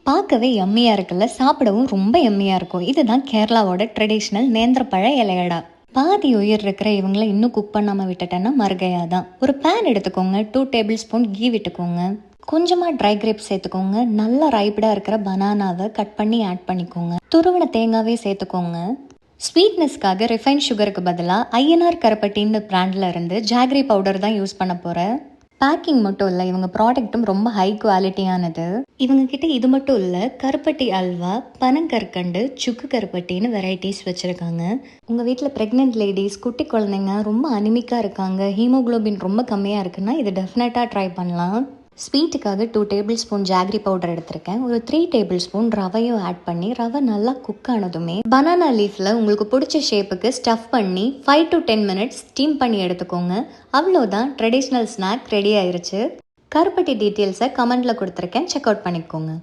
பார்க்கவே எம்மியாக இருக்குல்ல, சாப்பிடவும் ரொம்ப எம்மியாக இருக்கும். இதுதான் கேரளாவோட ட்ரெடிஷ்னல் நேந்திரப்பழ இலையடா. பாதி உயிர் இருக்கிற இவங்கள இன்னும் குக் பண்ணாமல் விட்டுட்டேன்னா மறுகையாக தான். ஒரு பேன் எடுத்துக்கோங்க, 2 டேபிள் ஸ்பூன் கீ விட்டுக்கோங்க, கொஞ்சமாக ட்ரை கிரேப்ஸ் சேர்த்துக்கோங்க, நல்லா ரைப்டாக இருக்கிற பனானாவை கட் பண்ணி ஆட் பண்ணிக்கோங்க, துருவன தேங்காவே சேர்த்துக்கோங்க. ஸ்வீட்னஸ்க்காக ரிஃபைன் சுகருக்கு பதிலாக ஐஎன்ஆர் கருப்பட்டின்னு பிராண்டில் இருந்து ஜாகரி பவுடர் தான் யூஸ் பண்ண போகிறேன். பேக்கிங் மட்டும் இல்லை, இவங்க ப்ராடக்ட்டும் ரொம்ப ஹை குவாலிட்டியானது. இவங்க கிட்ட இது மட்டும் இல்லை, கருப்பட்டி அல்வா, பனங்கற்கண்டு, சுக்கு கருப்பட்டின்னு வெரைட்டிஸ் வச்சுருக்காங்க. உங்கள் வீட்டில் ப்ரெக்னென்ட் லேடிஸ், குட்டி குழந்தைங்க ரொம்ப அனிமிக்காக இருக்காங்க, ஹீமோக்ளோபின் ரொம்ப கம்மியாக இருக்குன்னா இது டெஃபினட்டாக ட்ரை பண்ணலாம். ஸ்வீட்டுக்காக 2 டேபிள் ஸ்பூன் ஜாகரி பவுடர் எடுத்திருக்கேன். ஒரு 3 டேபிள் ஸ்பூன் ரவையும் ஆட் பண்ணி, ரவை நல்லா குக் ஆனதுமே பனானா லீஃபில் உங்களுக்கு பிடிச்ச ஷேப்புக்கு ஸ்டஃப் பண்ணி 5 to 10 மினிட்ஸ் ஸ்டீம் பண்ணி எடுத்துக்கோங்க. அவ்வளோதான், ட்ரெடிஷ்னல் ஸ்நாக் ரெடி ஆயிருச்சு. கருப்பட்டி டீட்டெயில்ஸை கமெண்ட்டில் கொடுத்துருக்கேன், செக் அவுட் பண்ணிக்கோங்க.